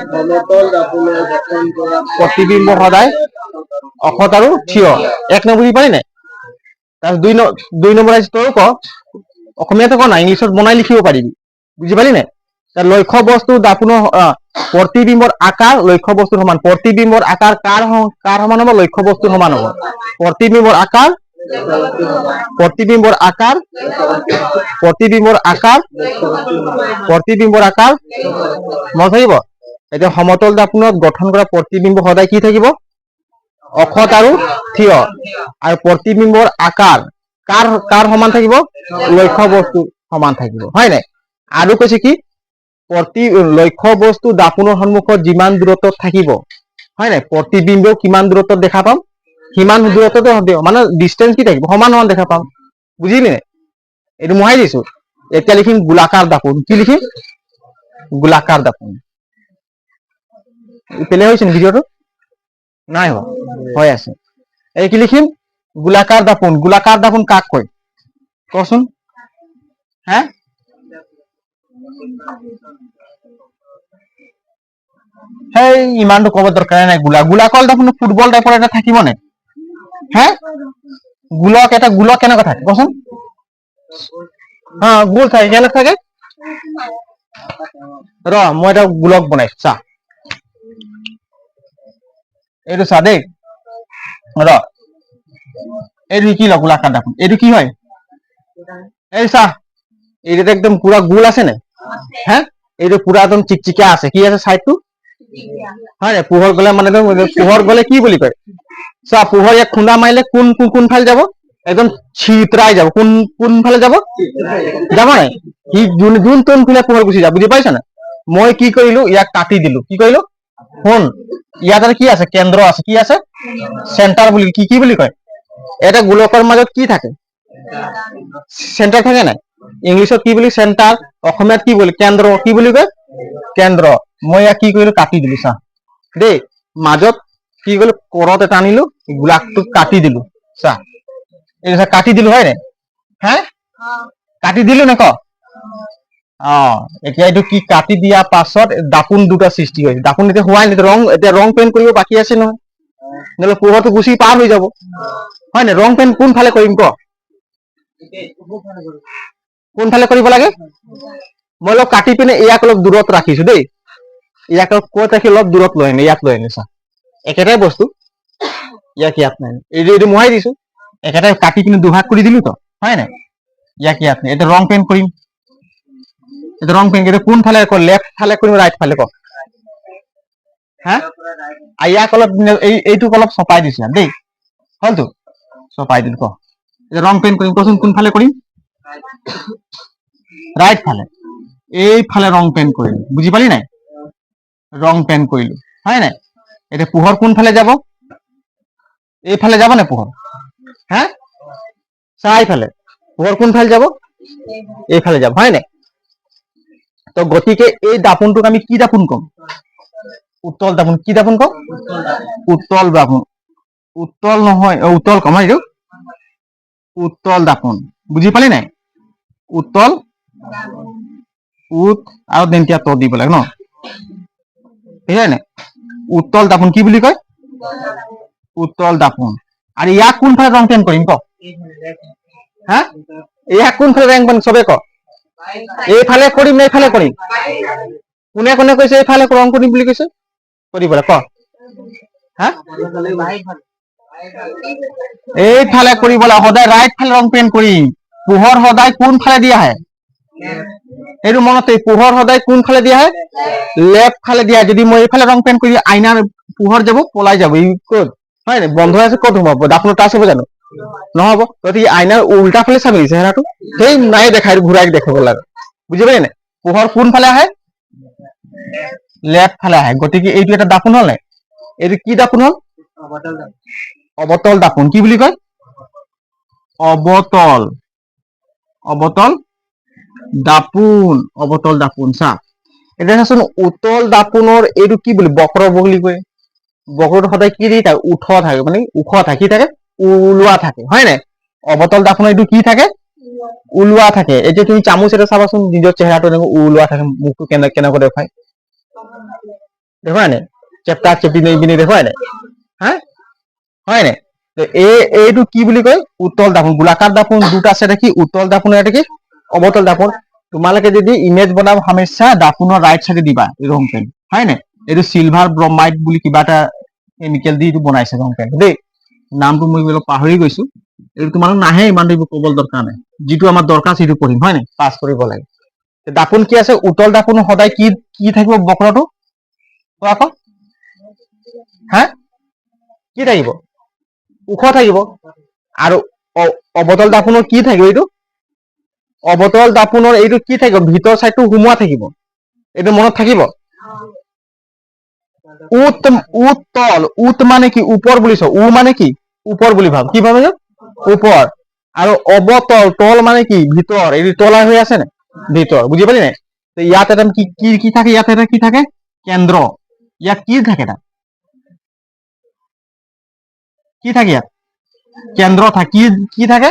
প্ৰতিবিম্ব সদায় অসৎ আৰু থিয়। এক নম্বৰ বুজি পালি নাই? তাৰপিছত দুই নম্বৰ আহিছে, তইও ক। অসমীয়াতে ক না, ইংলিছত বনাই লিখিব পাৰিবি। বুজি পালি নাই? লক্ষ্য বস্তু দাপোনৰ প্ৰতিবিম্বৰ আকাৰ লক্ষ্য বস্তুৰ সমান। প্ৰতিবিম্বৰ আকাৰ কাৰ সমান হ'ব? লক্ষ্য বস্তুৰ সমান হ'ব। প্ৰতিবিম্বৰ আকাৰ মনত থাকিব। এতিয়া সমতল দাপোনত গঠন কৰা প্ৰতিবিম্ব সদায় কি থাকিব? অসৎ আৰু থিয়। আৰু প্ৰতিবিম্বৰ আকাৰ কাৰ সমান থাকিব? লক্ষ্য বস্তু সমান থাকিব, হয় নাই? আৰু কৈছে কি, লক্ষ্য বস্তু দাপোনৰ সন্মুখত যিমান দূৰত্বত থাকিব, হয় নাই, প্ৰতিবিম্বও কিমান দূৰত্বত দেখা পাম? সিমান দূৰত্বতে মানে ডিষ্টেন্স কি থাকিব? সমান সমান দেখা পাম। বুজিলি নাই? এইটো মোহাই দিছো। এতিয়া লিখিম গোলাকাৰ দাপোন। কি লিখিম? গোলাকাৰ দাপোন। প্লে হৈছে নেকি ভিডিঅ'টো? নাই হোৱা, হৈ আছে। এই কি লিখিম? গোলাকাৰ দাপোন। গোলাকাৰ দাপোন কাক কয় কচোন? হে, সেই ইমানটো ক'ব দৰকাৰ নাই। গোলাকৰ দাপোন ফুটবল টাইপৰ এটা থাকিব নে? হে, গোলক কেনেকুৱা থাকে কচোন? গোল থাকে, কেনেকুৱা থাকে? মই এটা গোলক বনাইছো, চা। এইটো চা দেই, এইটো কি গোলাকাৰ দাপোন? এইটো কি হয়? এই চা, এইটো একদম পুৰা গোল আছে নে? হে, এইটো পুৰা একদম চিকচিকা আছে, কি আছে চাইডটো, হয় নাই? পোহৰ গলে মানে পোহৰ গলে কি বুলি কয়, চোৱা পোহৰ ইয়াক খুন্দা মাৰিলে কোনফালে যাব, একদম চিতৰাই যাব, কোনফালে যাব, যাব নাই, সি যোন ফালে পোহৰ গুচি যাব, বুজি পাইছা না? মই কি কৰিলো, ইয়াক কাটি দিলো, কি কৰিলো, শুন, ইয়াত আৰু কি আছে, কেন্দ্ৰ আছে, কি আছে, চেণ্টাৰ বুলি, কি বুলি কয়, এটা গোলকৰ মাজত কি থাকে, চেণ্টাৰ থাকে নাই, ইংলিছত কি বুলি চেণ্টাৰ, অসমীয়াত কি বুলি কেন্দ্ৰ, কি বুলি কয় কেন্দ্ৰ। মই ইয়াক কি কৰিলো, কাটি দিলো, চা দেই, মাজত কি কৰিলো, কৰত এটা আনিলো, গোলাকটো কাটি দিলো, চা এই কাটি দিলো, হয় নাই, হা কাটি দিলো নে ক, এতিয়া এইটো কি, কাটি দিয়া পাছত দাপোন দুটা সৃষ্টি হৈছে, দাপোন এতিয়া হোৱাই নাই, এতিয়া ৰং পেইণ্ট কৰিব বাকী আছে নহয়, নহলে পোহৰটো গুচি পাৰ হৈ যাব, হয় নাই? ৰং পেইণ্ট কোনফালে কৰিম ক, কোনফালে কৰিব লাগে, মই অলপ কাটি পিনে ইয়াক অলপ দূৰত ৰাখিছো দেই, ইয়াক অলপ ক'ত ৰাখি অলপ দূৰত লৈ আনি, ইয়াত লৈ আনি, চা একেটাই বস্তু, ইয়াত নাই, এইটো মোহাই দিছো, একেটাই কাটি পিনে দুভাগ কৰি দিলো তো, হয় নাই? ইয়াত নাই, এতিয়া ৰং পেইণ্ট কৰিম, এতিয়া ৰং পেইণ্ট কোনফালে, লেফ্ট ফালে কৰিম, ৰাইট ফালে ক, হা ইয়াক অলপ এইটোক অলপ চপাই দিছো দেই, হলতো চপাই দিলো, ক এতিয়া ৰং পেইণ্ট কৰিম, কচোন কোনফালে কৰিম, ৰাইট ফালে, এইফালে ৰং পেইণ্ট কৰিলো, বুজি পালি নাই? ৰং পেইণ্ট কৰিলো, হয় নাই? এতিয়া পোহৰ কোনফালে যাব, এইফালে যাব নে পোহৰ, হা চা এইফালে, পোহৰ কোনফালে যাব, এইফালে যাব, হয় নাই? তো গতিকে এই দাপোনটোক আমি কি দাপোন কম, উত্তল দাপোন, কি দাপোন কম, উত্তল দাপোন, উত্তল নহয়, উত্তল কম, এইটো উত্তল দাপোন, বুজি পালি নাই? উত্তল, আৰু দেন্তিয়া ত দিব লাগে ন, ঠিক আছে নাই? উত্তল দাপোন কি বুলি কয়, উত্তল দাপোন। আৰু ইয়াক কোনফালে ৰং পেইণ্ট কৰিম ক, হা ইয়াক কোনফালে ৰং পেইণ্ট, চবে ক, এইফালে কৰিম নে এইফালে কৰিম, কোনে কোনে কৈছে এইফালে ৰং কৰিম বুলি কৈছে, কৰিব ক, হা এইফালে কৰিব লাগে, সদায় ৰাইট ফালে ৰং পেইণ্ট কৰিম, পোহৰ সদায় কোনফালে দি আহে, এইটো মনত, পোহৰ সদায় কোনফালে দি আহে, লেফ্ট ফালে দি আহে, যদি মই এইফালে ৰং পেইণ্ট কৰি আইনাৰ পোহৰ যাব, পলাই যাব, ই ক'ত, হয় নাই, বন্ধ আছে, ক'ত সোমাব, দাপোনত টাচ হ'ব জানো, নহব, গতিকে আইনাৰ উল্টা ফালে চাবি চেহেৰাটো, সেই নাই দেখাই, ঘূৰাই দেখাব লাগে, বুজি পালি নাই? পোহৰ কোনফালে আহে, লেফ্ট ফালে আহে, গতিকে এইটো এটা দাপোন হল নাই, এইটো কি দাপোন হল, অবতল দাপোন, কি বুলি কয়, অবতল, অবতল দাপোন, অবতল দাপোন, চা এতিয়া চাচোন, উতল দাপোনৰ এইটো কি বুলি, বক্ৰ বুলি কয়, বক্ৰটো সদায় কি দি থাকে, ওখ থাকে, মানে ওখ থাকে, কি থাকে, ওলোৱা থাকে, হয় নাই? অবতল দাপোনৰ এইটো কি থাকে, ওলোৱা থাকে, এতিয়া তুমি চামুচ এটা চাবাচোন, নিজৰ চেহেৰাটো ওলোৱা থাকে, মুখটো কেনেকৈ দেখুৱাই, দেখুৱাই নাই, চেপ্টা চেপি পিনে দেখুৱাই নাই, হা হয় নাই? এইটো কি বুলি কয়, উত্তল দাপোন, গোলাকাৰ দাপোন দুটা আছে দেখি, উত্তল দাপোন, এটা কি অবতল দাপোন। তোমালোকে যদি ইমেজ বনাব সমস্যা, দাপোনৰ ৰাইট চাইডে দিবা ৰং পেন, হয় নাই? এইটো চিলভাৰ ব্ৰমাইড বুলি কিবা এটা কেমিকেল দি বনাইছে ৰং পেন দেই, নামটো মই অলপ পাহৰি গৈছো, এইটো তোমালোক নাহে, ইমান ক'ব দৰকাৰ নাই, যিটো আমাৰ দৰকাৰ সেইটো পঢ়িম, হয় নাই, পাছ কৰিব লাগে। দাপোন কি আছে, উতল দাপোন সদায় কি কি থাকিব, বক্ৰটো কোৱা আকৌ, হা কি থাকিব, ওখ থাকিব, আৰু অবতল দাপোনৰ কি থাকিব, এইটো অবতল দাপোনৰ এইটো কি থাকিব, ভিতৰ চাইডটো সোমোৱা থাকিব, এইটো মনত থাকিব, উত্তল, উত মানে কি, ওপৰ বুলিছ, উ মানে কি, ওপৰ বুলি ভাব, কি ভাব, ওপৰ, আৰু অবতল, তল মানে কি, ভিতৰ, এইটো তলা হৈ আছে নে, ভিতৰ, বুজি পালি নাই? ইয়াত এটা কি কি কি থাকে, ইয়াত এটা কি থাকে, কেন্দ্ৰ, ইয়াত কি থাকে, তাত কি থাকে, ইয়াত কেন্দ্ৰ থাকে, কি থাকে,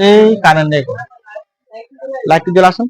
এই কাৰেণ্ট লাইটটো জ্বলাচোন,